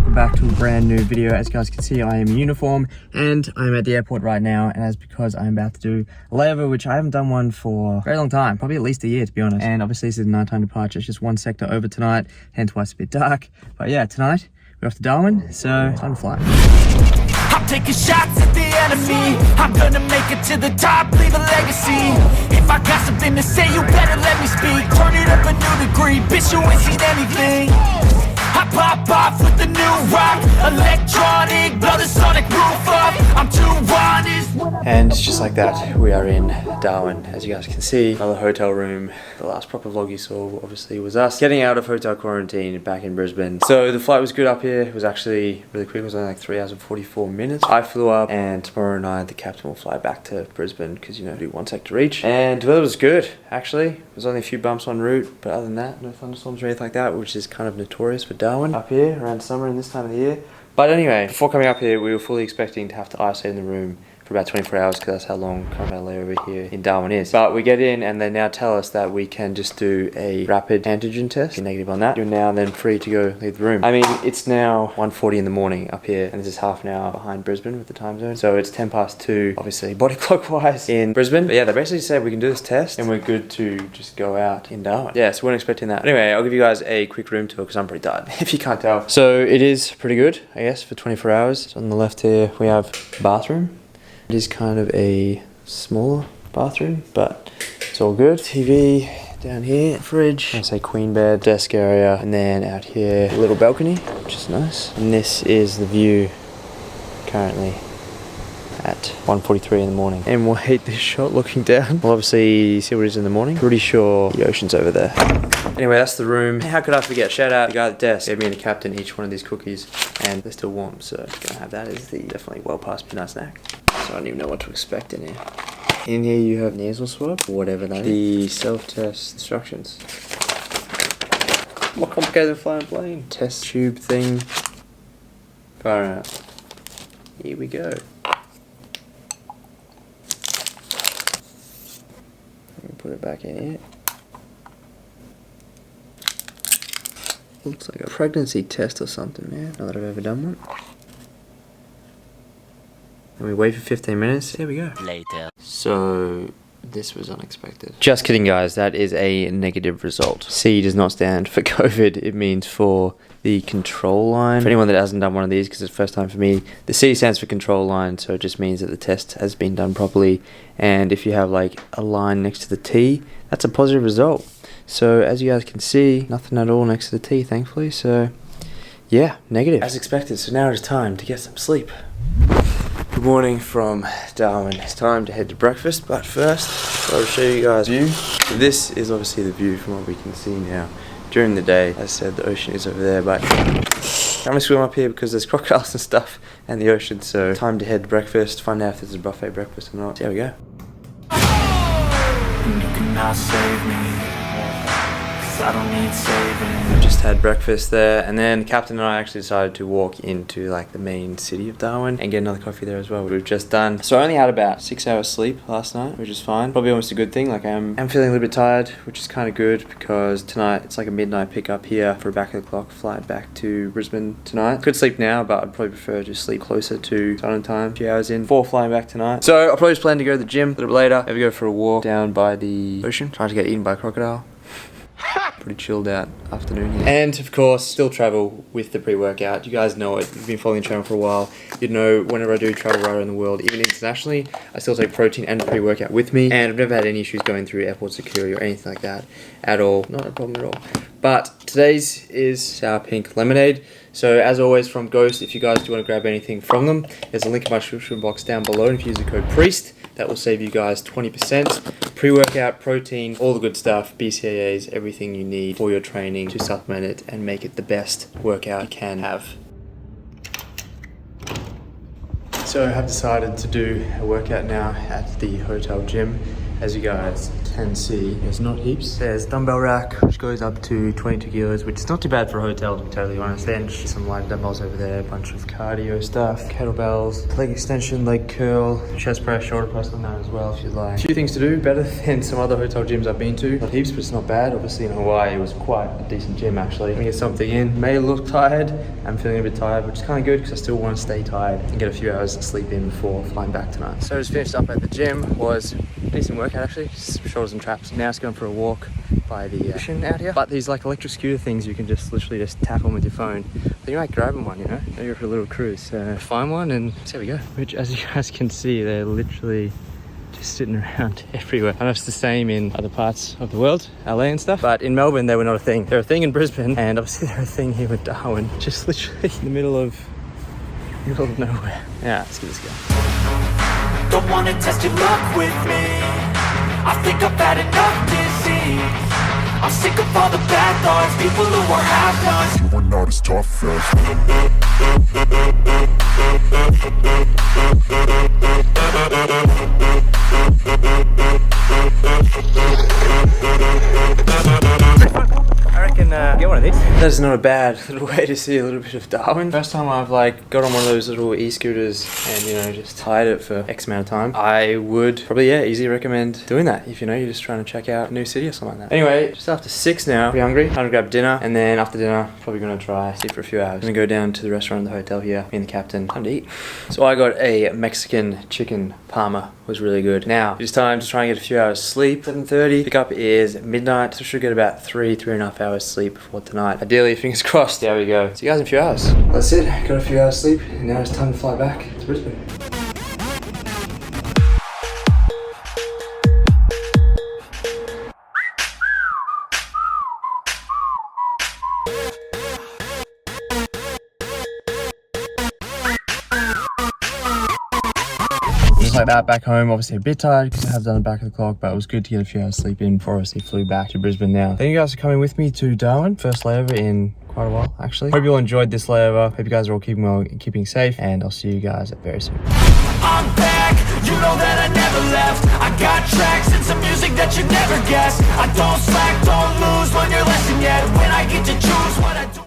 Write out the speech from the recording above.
welcome back to a brand new video. As you guys can see, I am in uniform and I'm at the airport right now, and that's because I'm about to do a layover, which I haven't done one for a very long time, probably at least a year to be honest. And obviously this is a nighttime departure, it's just one sector over tonight, hence why it's a bit dark. But yeah, tonight we're off to Darwin, so time to fly. I'm taking shots at the enemy. I'm gonna make it to the top, leave a legacy. If I got something to say, you better let me speak. Turn it up a new degree, bitch, you ain't seen anything. I pop off with the new rock, electronic, blow the sonic roof up. I'm too honest. And just like that, we are in Darwin. As you guys can see, another hotel room. The last proper vlog you saw obviously was us getting out of hotel quarantine back in Brisbane. So the flight was good up here. It was actually really quick. It was only like 3 hours and 44 minutes. I flew up, and tomorrow night the captain will fly back to Brisbane because, you know, do one sector each. And the weather was good, actually. There's only a few bumps en route, but other than that, no thunderstorms or anything like that, which is kind of notorious for Darwin up here around summer and this time of the year. But anyway, before coming up here, we were fully expecting to have to isolate in the room for about 24 hours because that's how long kind of our layover here in Darwin is. But we get in and they now tell us that we can just do a rapid antigen test. If you're negative on that, you're now then free to go leave the room. I mean, it's now 1:40 in the morning up here, and this is half an hour behind Brisbane with the time zone. So it's 2:10, obviously body clockwise in Brisbane. But yeah, they basically said we can do this test and we're good to just go out in Darwin. Yeah, so we weren't expecting that. Anyway, I'll give you guys a quick room tour because I'm pretty tired, if you can't tell. So it is pretty good, I guess, for 24 hours. So on the left here, we have bathroom. It is kind of a smaller bathroom, but it's all good. TV down here, fridge, I say queen bed, desk area, and then out here, a little balcony, which is nice. And this is the view currently at 1:43 in the morning. And we'll hate this shot looking down. We'll obviously see what it is in the morning. Pretty sure the ocean's over there. Anyway, that's the room. How could I forget? Shout out the guy at the desk. Gave me and the captain each one of these cookies, and they're still warm, so gonna have that as the definitely well past midnight snack. So I don't even know what to expect in here. In here you have nasal swab, whatever that is. The self-test instructions. More complicated than flying a plane. Test tube thing. Far out. Here we go. Put it back in here. Looks like a pregnancy test or something, man. Not that I've ever done one. And we wait for 15 minutes. There we go. Later. So this was unexpected. Just kidding, guys. That is a negative result. C does not stand for COVID. It means for the control line. For anyone that hasn't done one of these, because it's the first time for me, the C stands for control line, so it just means that the test has been done properly. And if you have like a line next to the T, that's a positive result. So as you guys can see, nothing at all next to the T, thankfully. So yeah, negative. As expected, so now it's time to get some sleep. Good morning from Darwin. It's time to head to breakfast, but first I'll show you guys the view. So this is obviously the view from what we can see now. During the day, as I said, the ocean is over there, but I'm gonna swim up here because there's crocodiles and stuff and the ocean, so time to head to breakfast, find out if there's a buffet breakfast or not. There we go. You cannot save me, 'cause I don't need saving. We just had breakfast there, and then the captain and I actually decided to walk into like the main city of Darwin and get another coffee there as well, which we've just done. So I only had about 6 hours sleep last night, which is fine. Probably almost a good thing. Like I'm feeling a little bit tired, which is kind of good because tonight it's like a midnight pickup here for a back of the clock flight back to Brisbane tonight. Could sleep now, but I'd probably prefer to sleep closer to starting time, a few hours in, before flying back tonight. So I'll probably just plan to go to the gym a little bit later, maybe go for a walk down by the ocean, trying to get eaten by a crocodile. Pretty chilled out afternoon here. And of course, still travel with the pre-workout. You guys know it. You've been following the channel for a while. You know whenever I do travel right around the world, even internationally, I still take protein and pre-workout with me. And I've never had any issues going through airport security or anything like that at all. Not a problem at all. But today's is sour pink lemonade. So as always from Ghost, if you guys do want to grab anything from them, there's a link in my description box down below. And if you use the code PRIEST, that will save you guys 20%. Pre-workout, protein, all the good stuff, BCAAs, everything you need for your training to supplement it and make it the best workout you can have. So I have decided to do a workout now at the hotel gym. As you guys can see, there's not heaps. There's dumbbell rack, which goes up to 22 kilos, which is not too bad for a hotel, to be totally honest. Bench, some light dumbbells over there, a bunch of cardio stuff, kettlebells, leg extension, leg curl, chest press, shoulder press on that as well if you'd like. A few things to do, better than some other hotel gyms I've been to. Not heaps, but it's not bad. Obviously in Hawaii, it was quite a decent gym actually. I'm gonna get something in. May look tired. I'm feeling a bit tired, which is kind of good because I still want to stay tired and get a few hours of sleep in before flying back tonight. So just finished up at the gym. Was a decent workout actually, just shoulders and traps. Now it's going for a walk by the ocean out here. But these like electric scooter things you can just literally just tap on with your phone. But you might grab them one, you know? Maybe for a little cruise. So find one and there we go. Which as you guys can see, they're literally just sitting around everywhere. I don't know if it's the same in other parts of the world, LA and stuff, but in Melbourne they were not a thing. They're a thing in Brisbane, and obviously they're a thing here with Darwin. Just literally in the middle of nowhere. Yeah, let's get this going. Don't wanna test your luck with me. I think I've had enough disease. I'm sick of all the bad thoughts, people who are half-nots. You are not as tough I reckon get one of these. That's not a bad little way to see a little bit of Darwin. First time I've like got on one of those little e-scooters and you know just tied it for X amount of time. I would probably easily recommend doing that if you know you're just trying to check out a new city or something like that. Anyway, just after 6 now, pretty hungry. Time to grab dinner, and then after dinner probably gonna try sleep for a few hours. I'm gonna go down to the restaurant at the hotel here, me and the captain. Time to eat. So I got a Mexican chicken parma. Was really good. Now it's time to try and get a few hours sleep. 7:30. Pickup is midnight, so should get about 3.5 hours sleep before tonight. Ideally, fingers crossed. There we go. See you guys in a few hours. That's it. Got a few hours sleep, and now it's time to fly back to Brisbane. Just like that, back home, obviously a bit tired because I have done the back of the clock, but it was good to get a few hours sleep in before I obviously flew back to Brisbane now. Thank you guys for coming with me to Darwin. First layover in quite a while, actually. Hope you all enjoyed this layover. Hope you guys are all keeping well, keeping safe, and I'll see you guys very soon. I'm back, you know that I never left. I got tracks and some music that you never guessed. I don't stop.